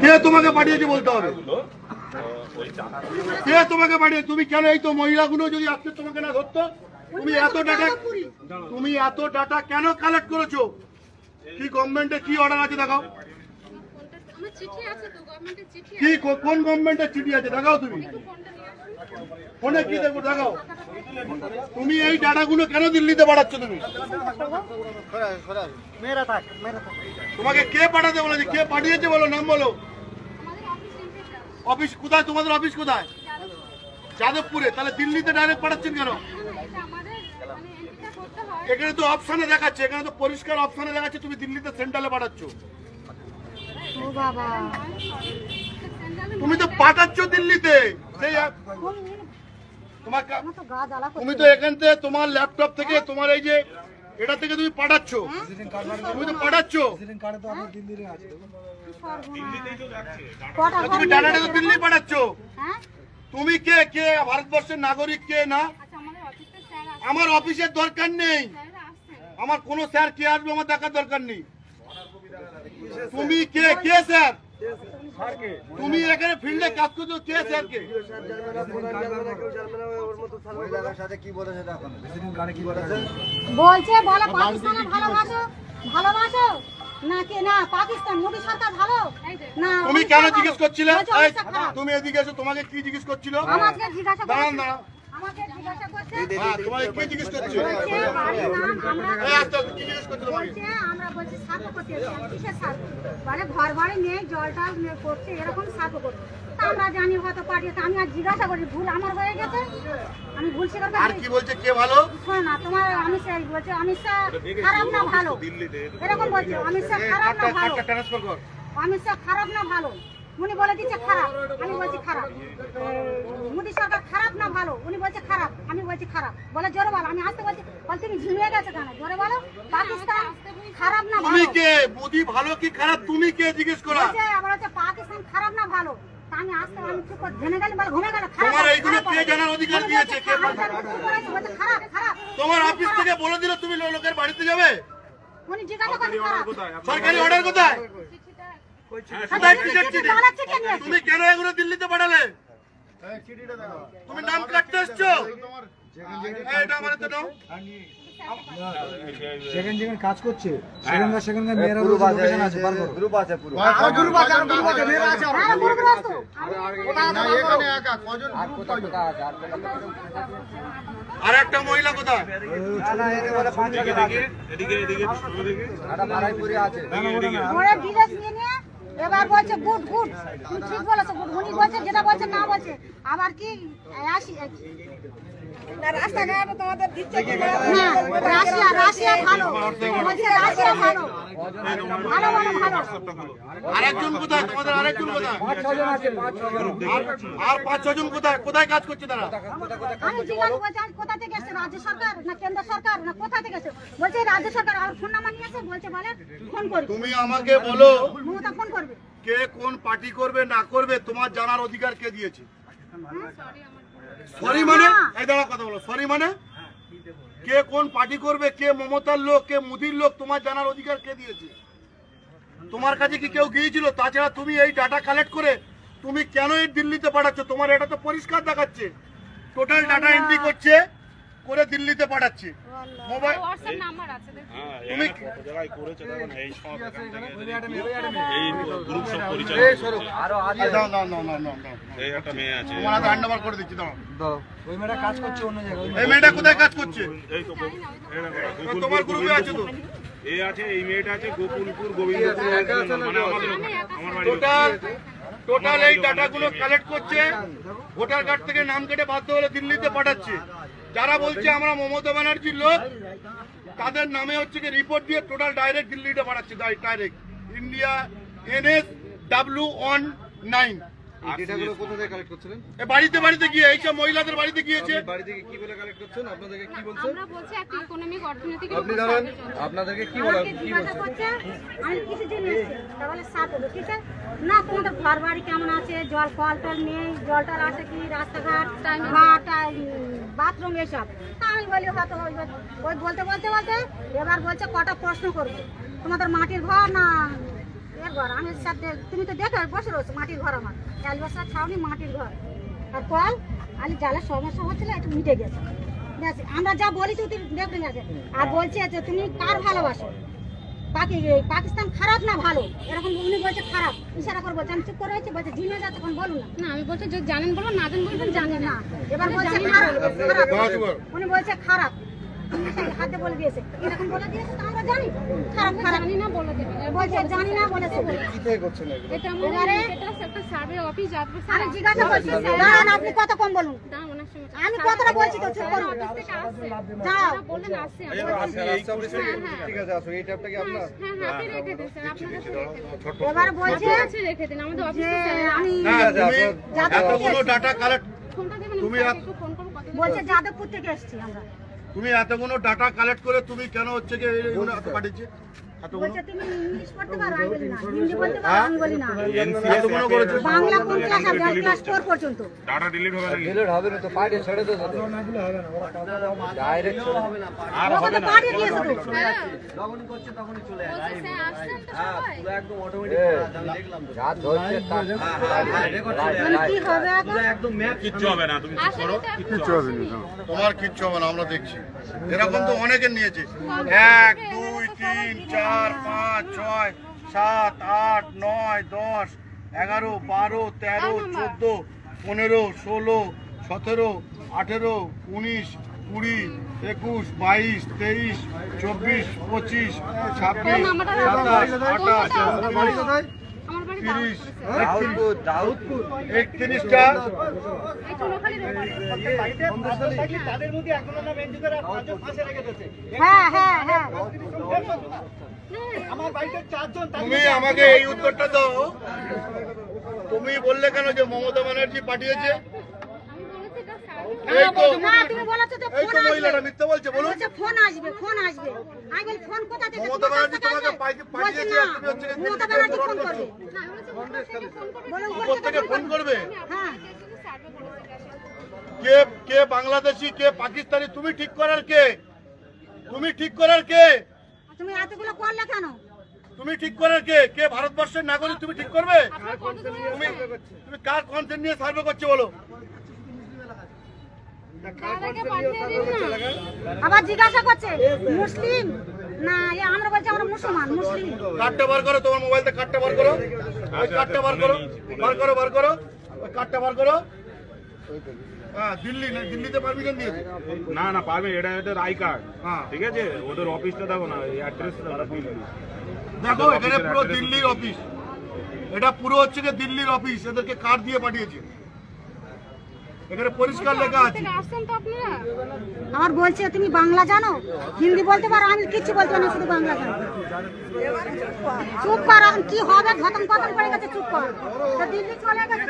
কে তোমাকে পাঠিয়েছে বলতে হবে, কে তোমাকে পাঠিয়েছে? তুমি কেন এই তো মহিলাগুলো যদি আজকে তোমাকে না ধরতো, তুমি এত ডাটা কেন কালেক্ট করেছো? কি গভর্নমেন্টে কি অর্ডার আছে দেখাও, কি কোন গভর্নমেন্টের চিঠি আছে দেখাও, তুমি ফোনে কি দেখো দেখাও। তুমি এই ডাটাগুলো কেন দিল্লিতে পাঠাচ্ছ? তুমি তোমাকে কে পাঠাতে বলেছে, কে পাঠিয়েছে বলো, নাম বলো। অফিস কোথায়, তোমাদের অফিস কোথায়? যাদবপুরে। তাহলে দিল্লিতে ডাইরেক্ট পাঠাচ্ছেন কেন? এখানে তো অপশনে দেখাচ্ছে, এখানে তো পরিষ্কার অপশনে দেখাচ্ছে তুমি দিল্লিতে সেন্ট্রালে পাঠাচ্ছ। তুমি তো পাঠাচ্ছ দিল্লিতে, তুমি তো এখান থেকে তোমার ল্যাপটপ থেকে তোমার এই যে এটা থেকে তুমি পাঠাচ্ছ, তুমি তো পাঠাচ্ছ, তুমি ডাটাটা তো দিল্লি পাঠাচ্ছ। তুমি কে, কে ভারতবর্ষের নাগরিক কে না? আমার অফিসের দরকার নেই, আমার কোন স্যার কে আসবে আমার দেখার দরকার নেই। তুমি কে, কে স্যার? তুমি এখানে ফিল্ডে কাজ করছো, কে স্যার কে? বলছে বলে পাকিস্তানে ভালোবাসো, ভালোবাসো না কে না পাকিস্তান মোদী সরকার ভালো না। তুমি কেন জিজ্ঞেস করছিলে? তুমি এদিকে এসো, তোমাকে কি জিজ্ঞেস করছিল? আমাকে জিজ্ঞাসা দাঁড়ান দাঁড়ান, আমাকে জিজ্ঞাসা করছে তোমাকে কি জিজ্ঞেস করছে? বলছে আমরা বলছি সার্ভ করতে এসেছি। কিসের সার্ভ? মানে ঘর বাড়ি নেই, জল টল করছে, এরকম সার্ভ করছে। তা আমরা জানি হয়তো পাঠিয়েছে, আমি আর জিজ্ঞাসা করি ভুল আমার হয়ে গেছে, আমি ভুল স্বীকার করছি। আর কি বলছে কে ভালো? শোনো না, তোমার অমিত শাহ বলছে অমিত শাহ খারাপ না ভালো, এরকম বলছে। অমিত শাহ খারাপ না ভালো, অমিত শাহ খারাপ না ভালো, উনি বলে দিচ্ছে খারাপ, আমি বলছি খারাপ। মোদী সরকার খারাপ না ভালো, উনি বলছে খারাপ, আমি বলছি খারাপ। বলে জোরে বলো, আমি আসতে বলছি, বল তুমি ঝিমিয়ে গেছে কেন, জোরে বলো। পাকিস্তান খারাপ না ভালো, তুমি কে? মোদি ভালো কি খারাপ তুমি কে জিজ্ঞেস করা? বলছে আবার হচ্ছে পাকিস্তান খারাপ না ভালো। তা আমি আসতে, আমি চুপ করে জেনে গেলাম, বলে ঘুমে গেল। তোমার এইগুলো কে জানার অধিকার দিয়েছে? কে? বলছে খারাপ খারাপ। তোমার অফিস থেকে বলে দিল তুমি লোকের বাড়িতে যাবে? উনি জিজ্ঞাসা করছে খারাপ। সরকারি অর্ডার কোথায়? তুমি কেন এগুলো দিল্লিতে পাঠালে? তুমি নাম কাটতে এসছো? এটা আমার তো নাও। যেখানে যেখানে কাজ করছে সেখানকার মেয়েরা লোকেশন আছে, গ্রুপ আছে, পুরো গ্রুপ আছে, মেয়েরা আছে। আর একটা মহিলা কোথায়? এবার বলছে গুড গুড, তুমি ঠিক বলেছো গুড, উনি বলছে যেটা বলছে না বলছে। আবার কি আসি রাস্তাঘাট তোমাদের দিচ্ছে কি না? রাশিয়া, রাশিয়া ভালো বলছে, রাশিয়া ভালো, ভালো ভালো ভালো। আরেকজন কোথায়? তোমাদের আরেকজন কোথায়? আর 5-6 জন কোথায়? কোথায় কাজ করছে তারা? আমি জিজ্ঞাসা করছি কোথা থেকে এসেছে, রাজ্য সরকার না কেন্দ্র সরকার না কোথা থেকে এসেছে? বলছে রাজ্য সরকার। আর ফোন নাম্বার নিয়েছে, বলছে বলে ফোন করবে। তুমি আমাকে বলো মমতা ফোন করবে। কে কোন পার্টি করবে না করবে তোমার জানার অধিকার কে দিয়েছে? সরি মানে এই দাঁড়া কথা বলো, সরি মানে কে কোন পার্টি করবে, কে মমতার লোক, কে মোদির লোক, তোমার জানার অধিকার কে দিয়েছে? তোমার কাছে কি কেউ গিয়েছিল? তাছাড়া তুমি এই ডাটা কালেক্ট করে তুমি কেন এই দিল্লিতে পাঠাচ্ছ? তোমার এটা তো পরিষ্কার দেখাচ্ছে টোটাল ডাটা এন্ট্রি করছে করে দিল্লিতে পাঠাচ্ছে। মোবাইল হোয়াটসঅ্যাপ নাম্বার আছে, তুমি কত জায়গায় করেছে দেখুন, এই সব এখান থেকে এই গ্রুপ সব পরিচালনা আরো আছে। দাও দাও দাও দাও দাও। এই একটা মেয়ে আছে, তোমার হাতে হ্যান্ড ওভার করে দিচ্ছি, দাও। ওই মেয়েটা কাজ করছে অন্য জায়গায়। এই মেয়েটা কোথায় কাজ করছে? এই তো তোমার গ্রুপে আছে তো? এই আছে, এই মেয়েটা আছে গোকুলপুর গোবিন্দপুর, মানে আমার বাড়ি। টোটাল এই ডাটাগুলো কালেক্ট করছে, ভোটার কার্ড থেকে নাম কেটে বাধ্য হলে দিল্লিতে পাঠাচ্ছে। যারা বলছে আমরা মমতা ব্যানার্জির লোক তাদের নামে হচ্ছে কি রিপোর্ট দিয়ে টোটাল ডাইরেক্ট দিল্লিতে পাঠাচ্ছে, ডাইরেক্ট ইন্ডিয়া NSW19। ডেটাগুলো কোথা থেকে কালেক্ট করছিলেন? বাড়িতে বাড়িতে গিয়ে এইসব মহিলাদের বাড়িতে গিয়েছে। বাড়ি থেকে কি বলে কালেক্ট করছেন? আপনাদেরকে কি বলছেন? আমরা বলছি একটা ইকোনমিক অর্থনৈতিক। আপনি জানেন আপনাদেরকে কি বলা কি জিজ্ঞাসা করছে আমি কিছু জন্য এসেছি, তাহলে সাথ হবে ঠিক আছে না? তোমাদের ঘর বাড়ি কেমন আছে, জল কল টল নেই, জল টল আছে কি, রাস্তাঘাট বাথরুম এসব। তা আমি বলি হয়তো ওই বলতে বলতে বলতে এবার বলছে কটা প্রশ্ন করবে, তোমাদের মাটির ঘর না এর ঘর আমি সাথে তুমি তো দেখো বসে রয়েছো মাটির ঘর আমার অ্যালবাসার ছাউনি মাটির ঘর আর কল আলি জ্বালার সমস্যা হচ্ছিল একটু মিটে গেছে ব্যাস, আমরা যা বলেছি তুই দেখতে গেছে আর বলছে যে তুমি কার ভালোবাসো পাকিস্তান খারাপ না ভালো এরকম উনি বলছে খারাপ ইশারা করে বলছে আমি চুপ করে রয়েছি বলছে জিনে যাচ্ছে এখন বলুন না না আমি বলছি যদি জানেন বলুন না জানেন বলবেন জানেন না এবার বলছে খারাপ উনি বলছে খারাপ হাতে বলে দিয়েছে এরকম বলে দিয়েছে তো আমরা জানি খারাপ খারাপ জানি না বলে দেবেন বলছে জানি না বলেছে এটা আমাদের এটা একটা সার্ভে অফিস যাবে আমি জিজ্ঞাসা করছি দাঁড়ান আপনি কত কম বলুন দাম ওনার সঙ্গে আমি কতটা বলছি তো চুপ করুন অফিস থেকে আসছে যাও ওরা বললেন আসছে ঠিক আছে আসো এই ট্যাপটা কি আপনার হ্যাঁ হ্যাঁ আপনি রেখে দিন স্যার আপনার কাছে রেখে দিন এবার বলছে আপনার কাছে রেখে দিন আমাদের যে অফিসে আমি না তুমি এতগুলো ডাটা কালেক্ট ফোনটা দেবেন তুমি আমি এক- একটু ফোন করব কত বলছে যাদবপুর থেকে এসেছি আমরা তুমি এতগুলো ডাটা কালেক্ট করে তুমি কেন হচ্ছে কি এইগুলো এত পাঠিয়েছে এতগুলো বলছে তুমি ইংলিশ পড়তে পারো আমি বলি না হিন্দি বলতে পারো আমি বলি না এতগুলো করেছে বাংলা কোন ক্লাস আছে ক্লাস 4 পর্যন্ত ডাটা ডিলিট হবে নাকি ডিলিট হবে না তো পার্টি ছেড়ে দাও ডাইরেক্ট আর ওকে হবে তো না পাঠিয়ে দিয়েছে তো বলছে স্যার আসছেন তো সবাই যা ধরছে তা মানে কি হবে এখন কিচ্ছু হবে না তুমি চুপ করো কিচ্ছু হবে না তোমার কিচ্ছু হবে না আমরা দেখছি এরকম তো অনেকের নিয়েছে 1 2 3 4 5 6 7 8 9 10 11 12 13 14 15 16 17 18 19 20 21 22 23 24 25 26 27 28 আমার বাড়ি 30 দাউদপুর দাউদপুর 31টা এই চুনোখালির ওপরে হ্যাঁ হ্যাঁ হ্যাঁ তুমি আমাকে এই উত্তরটা দাও তুমি বললে কেন যে মমতা ব্যানার্জি পাঠিয়েছে আমি বলেছি এটা সার্ভে এই তো না তুমি বলেছো যে এই ফোন তো আসবে মহিলাটা মিথ্যে বলছে বলুন বলছে ফোন আসবে আমি বলি ফোন কোথা থেকে মমতা তোমার কাছ ব্যানার্জি থেকে তোমাকে আসবে? পাঠিয়েছে বলছে না, আর তুমি হচ্ছে গিয়ে মমতা দিল্লিতে ব্যানার্জি ফোন ফোন করছো। করবে না আমি বলেছি উপর থেকে ফোন করবে বলে উপর থেকে ফোন করবে হ্যাঁ শুধু সার্ভে বলেছে কে কে বাংলাদেশি কে পাকিস্তানি তুমি ঠিক করার কে তুমি ঠিক করার কে তুমি এতগুলো করলে কেন তুমি ঠিক করার কে কে ভারতবর্ষের নাগরিক তুমি ঠিক করবে আপনার কত দূরে তুমি তুমি কার কনসেন্ট নিয়ে সার্ভে করছো বলো দাদাকে পাঠিয়ে দিন না আবার জিজ্ঞাসা করছে মুসলিম না আমরা বলছি আমরা মুসলমান মুসলিম কার্ডটা বার করো তোমার মোবাইল থেকে কার্ডটা বার করো ওই কার্ডটা বার করো বার করো ওই কার্ডটা বার করো হ্যাঁ দিল্লি না দিল্লিতে পারমিশন দিয়েছে না না পাবে এটা এদের আই কার্ড হ্যাঁ। ঠিক আছে ওদের অফিসটা দেখো না এই অ্যাড্রেসটা দেখো দেখো এখানে পুরো দিল্লির অফিস এটা পুরো হচ্ছে যে দিল্লির অফিস এদেরকে কার্ড দিয়ে পাঠিয়েছে এখানে পরিষ্কার লেখা আছে থেকে আসছেন তো আপনারা আমার বলছে তুমি বাংলা জানো হিন্দি বলতে পারো আমি কিচ্ছু বলতে পারি না শুধু বাংলা জানো চুপ কর এখন কি হবে ঘটন পতন পড়ে গেছে চুপ কর তো দিল্লি চলে গেছে